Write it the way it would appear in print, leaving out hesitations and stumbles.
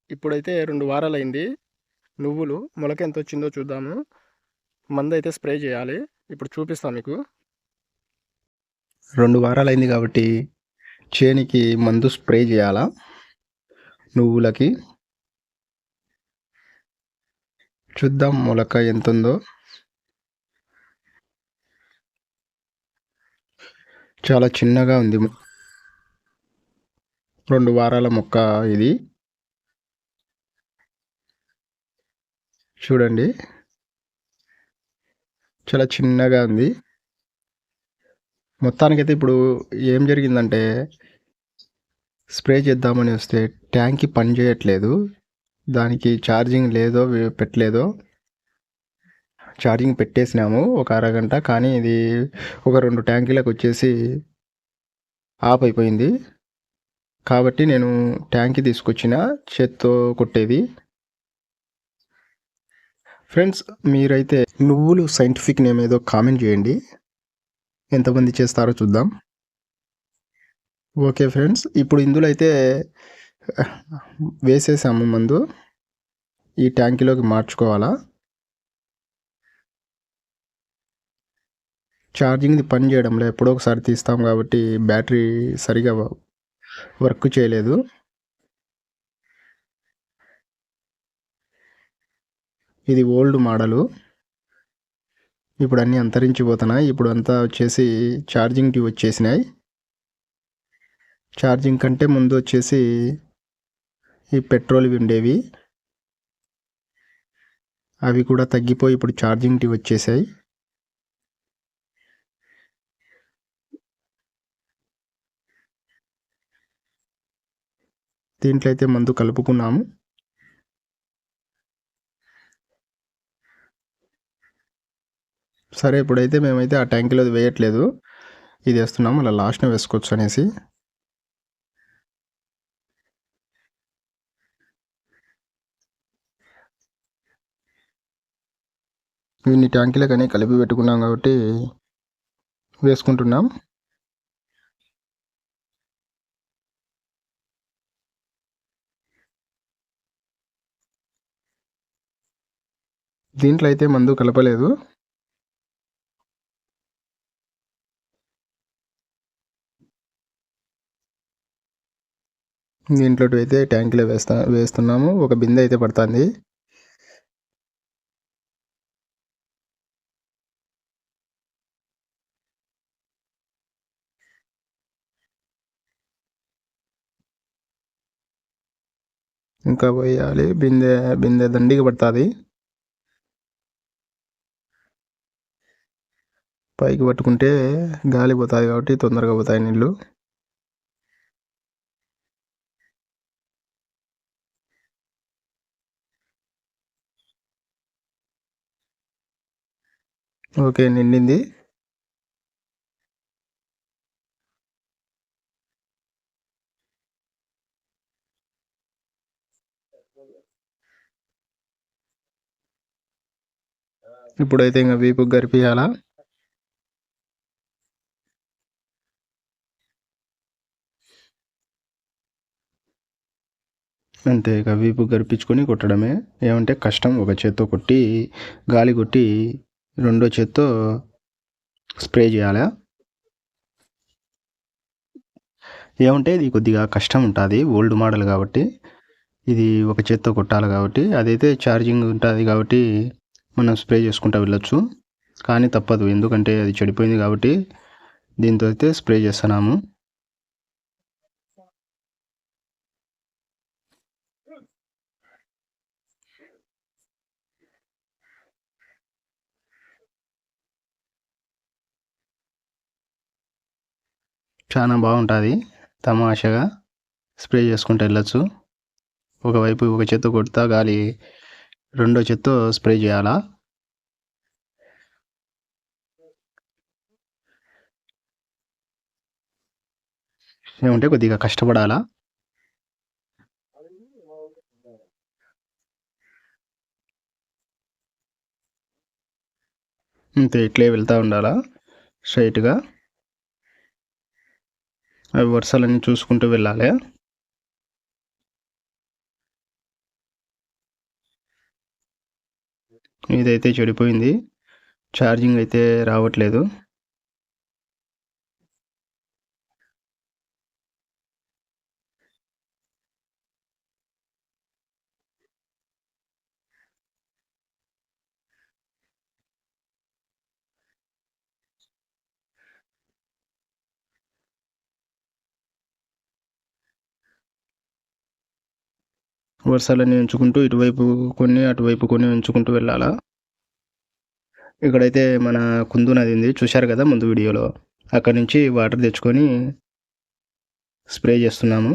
ఇప్పుడైతే 2 వారాలైంది. నువ్వులు మొలక ఎంతొచ్చిందో చూద్దాము. మందైతే స్ప్రే చేయాలి. ఇప్పుడు చూపిస్తా మీకు. 2 వారాలైంది కాబట్టి చేనికి మందు స్ప్రే చేయాలా నువ్వులకి. చూద్దాం మొలక ఎంతుందో. చాలా చిన్నగా ఉంది. 2 వారాల మొక్క ఇది. చూడండి, చాలా చిన్నగా ఉంది. మొత్తానికైతే ఇప్పుడు ఏం జరిగిందంటే, స్ప్రే చేద్దామని వస్తే ట్యాంక్కి పని చేయట్లేదు. దానికి ఛార్జింగ్ లేదో పెట్టలేదో. ఛార్జింగ్ పెట్టేసినాము ఒక అరగంట, కానీ ఇది ఒక 2 ట్యాంకీలకు వచ్చేసి ఆఫ్ అయిపోయింది. కాబట్టి నేను ట్యాంక్కి తీసుకొచ్చిన చేత్తో కొట్టేది. ఫ్రెండ్స్, మీరైతే నువ్వులు సైంటిఫిక్ నేమ్ ఏదో కామెంట్ చేయండి, ఎంతమంది చేస్తారో చూద్దాం. ఓకే ఫ్రెండ్స్, ఇప్పుడు ఇందులో అయితే వేసేసాము మందు. ఈ ట్యాంకీలోకి మార్చుకోవాలా. ఛార్జింగ్ది పని చేయడంలో ఎప్పుడో ఒకసారి తీస్తాం కాబట్టి బ్యాటరీ సరిగా వర్క్ చేయలేదు. ఇది ఓల్డ్ మోడలు. ఇప్పుడు అన్నీ అంతరించిపోతున్నాయి. ఇప్పుడు అంతా వచ్చేసి ఛార్జింగ్ ట్యూబ్ వచ్చేసినాయి. ఛార్జింగ్ కంటే ముందు వచ్చేసి ఈ పెట్రోల్వి ఉండేవి, అవి కూడా తగ్గిపోయి ఇప్పుడు ఛార్జింగ్ ట్యూబ్ వచ్చేసాయి. దీంట్లో అయితే మందు కలుపుకున్నాము. సరే, ఇప్పుడైతే మేమైతే ఆ ట్యాంకీలో వేయట్లేదు, ఇది వేస్తున్నాము. అలా లాస్ట్నే వేసుకోవచ్చు అనేసి. ఇన్ని ట్యాంకీలకని కలిపి పెట్టుకున్నాం కాబట్టి వేసుకుంటున్నాం. దీంట్లో అయితే మందు కలపలేదు. దీంట్లో అయితే ట్యాంకీలో వేస్తున్నాము. ఒక బిందె అయితే పడుతుంది. ఇంకా పోయాలి. బిందె దండిగా పడుతుంది. పైకి పట్టుకుంటే గాలి పోతుంది కాబట్టి తొందరగా పోతాయి నీళ్ళు. ఓకే, నిండింది. ఇప్పుడైతే ఇంకా వీపుకి గరిపియాలా. అంతే, ఇక వీపు గరిపించుకొని కొట్టడమే. ఏమంటే కష్టం, ఒక చేత్తో కొట్టి గాలి కొట్టి రెండో చేత్తో స్ప్రే చేయాలి. ఏమంటే ఇది కొద్దిగా కష్టం ఉంటుంది, ఓల్డ్ మోడల్ కాబట్టి. ఇది ఒక చేత్తో కొట్టాలి కాబట్టి. అదైతే ఛార్జింగ్ ఉంటుంది కాబట్టి మనం స్ప్రే చేసుకుంటూ వెళ్ళొచ్చు. కానీ తప్పదు, ఎందుకంటే అది చెడిపోయింది కాబట్టి దీంతో అయితే స్ప్రే చేస్తున్నాము. చాలా బాగుంటుంది, తమాషగా స్ప్రే చేసుకుంటూ వెళ్ళొచ్చు. ఒకవైపు ఒక చేత్తో కొడతా గాలి రెండో చేత్తో స్ప్రే చేయాలా. ఏమంటే కొద్దిగా కష్టపడాలా. అంతే, ఇట్లే వెళ్తూ ఉండాలా స్ట్రైట్గా. అవి వరుసలన్నీ చూసుకుంటూ వెళ్ళాలి. ఇదైతే చెడిపోయింది. ఛార్జింగ్ అయితే రావట్లేదు. వరుసలన్నీ ఎంచుకుంటూ ఇటువైపు కొన్ని, అటువైపు కొన్ని ఎంచుకుంటూ వెళ్ళాలా. ఇక్కడైతే మన కుందు నది ఉంది చూశారు కదా ముందు వీడియోలో. అక్కడి నుంచి వాటర్ తెచ్చుకొని స్ప్రే చేస్తున్నాము.